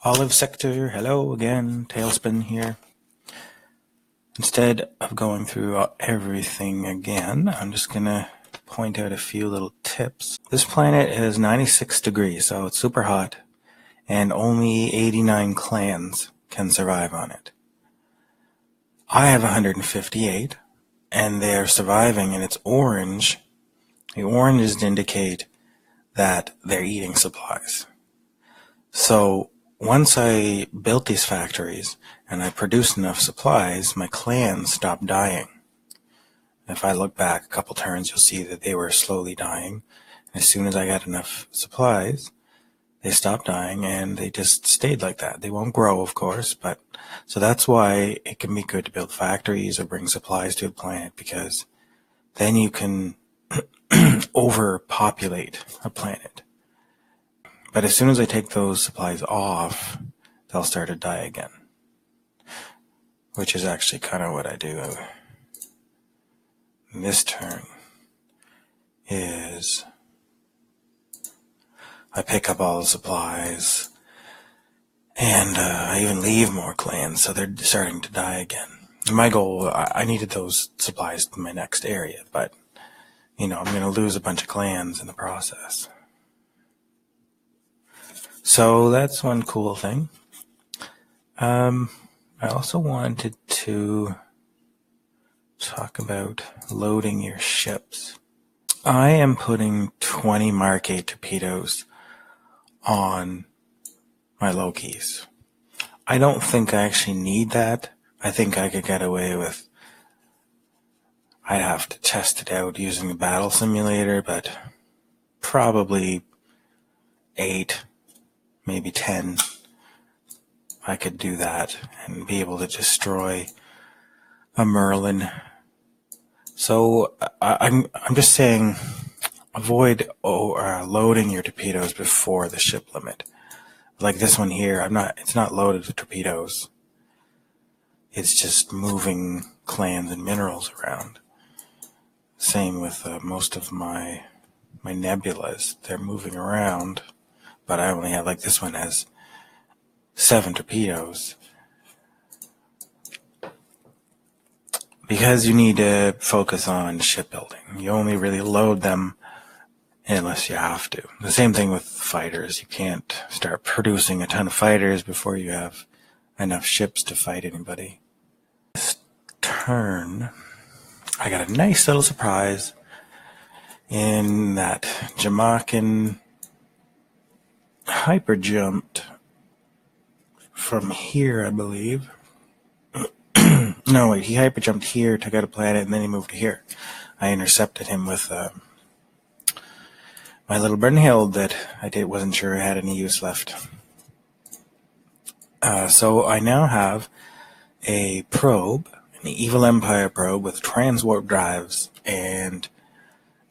Olive sector, hello again, Tailspin here. Instead of going through everything again, I'm just gonna point out a few little tips. This planet is 96 degrees, so it's super hot, and only 89 clans can survive on it. I have 158, and they're surviving, and it's orange. The oranges indicate that they're eating supplies. So once I built these factories and I produced enough supplies, my clans stopped dying. If I look back a couple turns, you'll see that they were slowly dying. As soon as I got enough supplies, they stopped dying and they just stayed like that. They won't grow, of course, but so that's why it can be good to build factories or bring supplies to a planet, because then you can overpopulate a planet. But as soon as I take those supplies off, they'll start to die again. Which is actually kind of what I do this turn, is I pick up all the supplies, and I even leave more clans, so they're starting to die again. My goal, I needed those supplies to my next area, but, I'm going to lose a bunch of clans in the process. So that's one cool thing. I also wanted to talk about loading your ships. I am putting 20 Mark 8 torpedoes on my Lokis. I don't think I actually need that. I think I could get away with, I'd have to test it out using a battle simulator, but probably 8, maybe 10. I could do that and be able to destroy a Merlin. So I'm just saying, avoid loading your torpedoes before the ship limit. Like this one here, it's not loaded with torpedoes. It's just moving clans and minerals around. Same with most of my nebulas. They're moving around, but I only have, like this one has 7 torpedoes. Because you need to focus on shipbuilding. You only really load them unless you have to. The same thing with fighters. You can't start producing a ton of fighters before you have enough ships to fight anybody. This turn, I got a nice little surprise in that Jamakin hyper jumped from here, I believe. No, wait, he hyper jumped here, took out a planet, and then he moved to here. I intercepted him with my little Brunhild that wasn't sure had any use left. So I now have a probe, an Evil Empire probe with transwarp drives and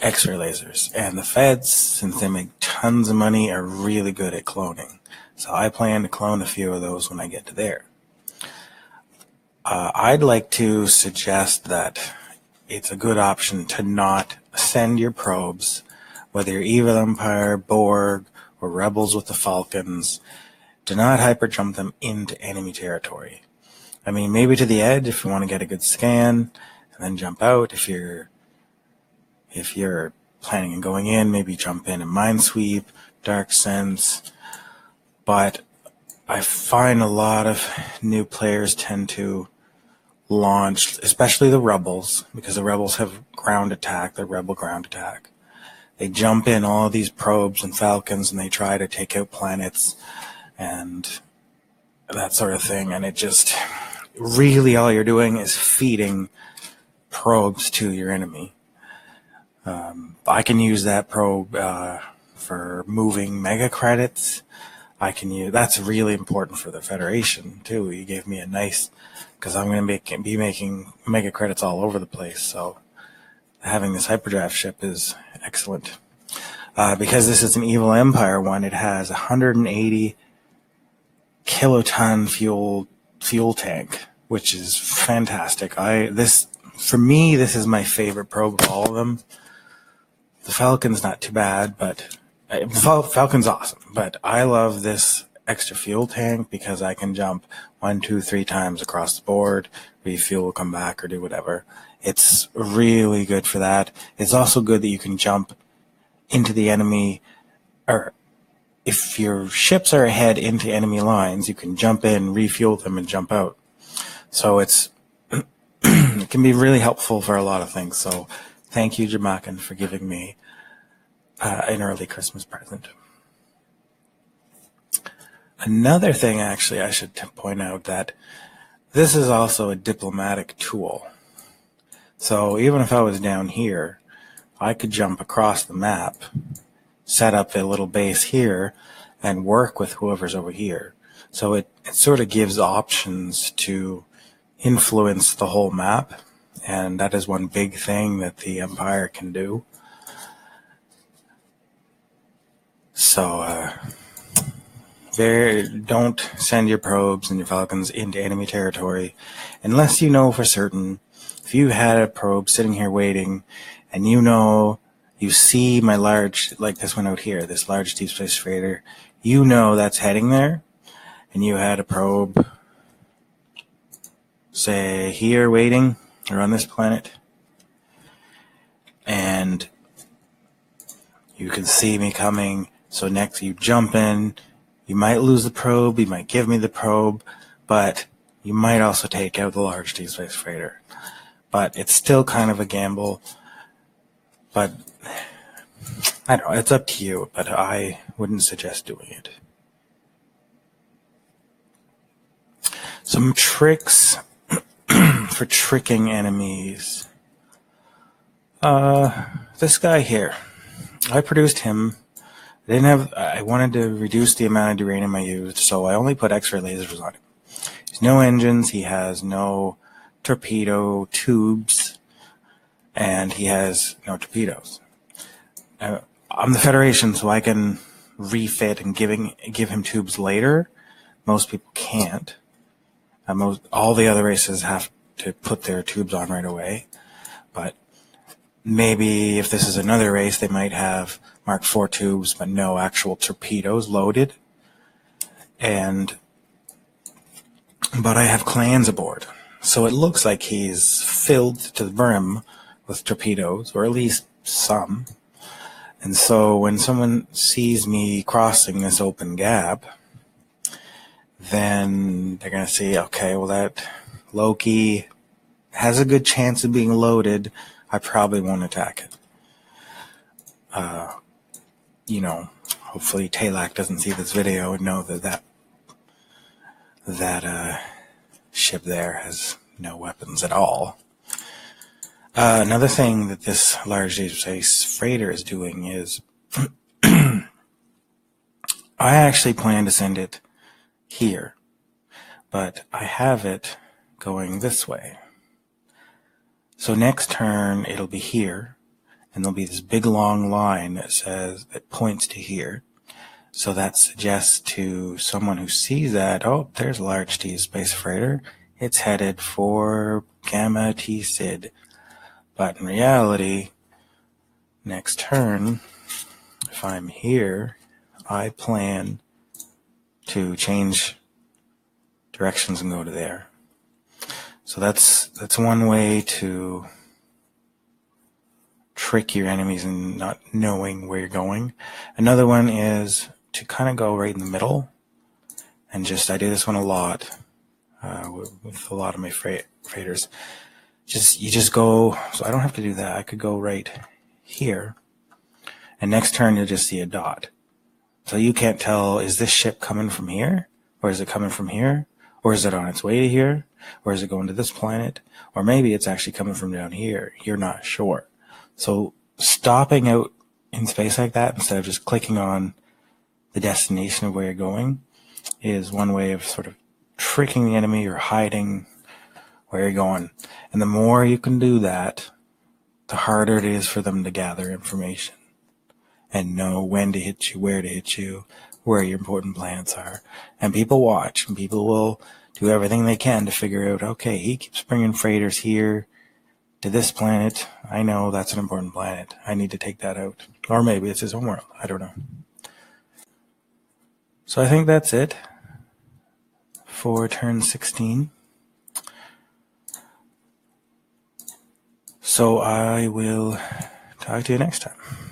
X-ray lasers. And the feds, since they make tons of money, are really good at cloning. So I plan to clone a few of those when I get to there. I'd like to suggest that it's a good option to not send your probes, whether you're Evil Empire, Borg, or Rebels with the Falcons. Do not hyper jump them into enemy territory. I mean, maybe to the edge if you want to get a good scan, and then jump out. If you're planning on going in, maybe jump in and minesweep, dark sense. But I find a lot of new players tend to launch, especially the Rebels, because the Rebels have ground attack, the Rebel ground attack. They jump in all of these probes and Falcons and they try to take out planets and that sort of thing. And it just, really all you're doing is feeding probes to your enemy. I can use that probe for moving mega credits. That's really important for the Federation too. You gave me a nice, because I'm going to be making mega credits all over the place. So having this hyperdrive ship is excellent. Because this is an Evil Empire one, it has 180 kiloton fuel tank, which is fantastic. For me, this is my favorite probe of all of them. The Falcon's not too bad, but Falcon's awesome. But I love this extra fuel tank because I can jump 1, 2, 3 times across the board, refuel, come back, or do whatever. It's really good for that. It's also good that you can jump into the enemy, or if your ships are ahead into enemy lines, you can jump in, refuel them, and jump out. So it can be really helpful for a lot of things. So thank you, Jamaican, for giving me an early Christmas present. Another thing, actually, I should point out that this is also a diplomatic tool. So even if I was down here, I could jump across the map, set up a little base here, and work with whoever's over here. So it sort of gives options to influence the whole map, and that is one big thing that the Empire can do. So don't send your probes and your Falcons into enemy territory unless you know for certain. If you had a probe sitting here waiting and you see my large, like this one out here, this large deep space freighter, that's heading there, and you had a probe, say, here waiting, or on this planet, and you can see me coming, so next you jump in, you might lose the probe, you might give me the probe, but you might also take out the large deep space freighter. But it's still kind of a gamble, but I don't know, it's up to you, but I wouldn't suggest doing it. Some tricks for tricking enemies. This guy here, I produced him. I wanted to reduce the amount of uranium I used, so I only put X-ray lasers on him. He has no engines, he has no torpedo tubes, and he has no torpedoes. I'm the Federation, so I can refit and give him tubes later. Most people can't. All the other races have to put their tubes on right away. But maybe if this is another race, they might have Mark IV tubes, but no actual torpedoes loaded. But I have clans aboard. So it looks like he's filled to the brim with torpedoes, or at least some. And so when someone sees me crossing this open gap, then they're going to see, okay, well, that Loki has a good chance of being loaded. I probably won't attack it. Hopefully Talak doesn't see this video and know that ship there has no weapons at all. Another thing that this large deep space freighter is doing is I actually plan to send it here, but I have it going this way. So next turn it'll be here, and there'll be this big long line that points to here. So that suggests to someone who sees that, oh, there's a large deep space freighter. It's headed for Gamma T Sid. But in reality, next turn, if I'm here, I plan to change directions and go to there. So that's one way to trick your enemies in not knowing where you're going. Another one is to kind of go right in the middle, and I do this one a lot with a lot of my freighters. You just go, so I don't have to do that. I could go right here, and next turn you'll just see a dot. So you can't tell, is this ship coming from here? Or is it coming from here? Or is it on its way to here? Or is it going to this planet? Or maybe it's actually coming from down here. You're not sure. So stopping out in space like that, instead of just clicking on the destination of where you're going, is one way of sort of tricking the enemy or hiding where you're going. And the more you can do that, the harder it is for them to gather information and know when to hit you, where to hit you, where your important planets are. And people watch, and people will do everything they can to figure out, okay, he keeps bringing freighters here to this planet. I know that's an important planet. I need to take that out. Or maybe it's his own world. I don't know. So I think that's it for turn 16. So I will talk to you next time.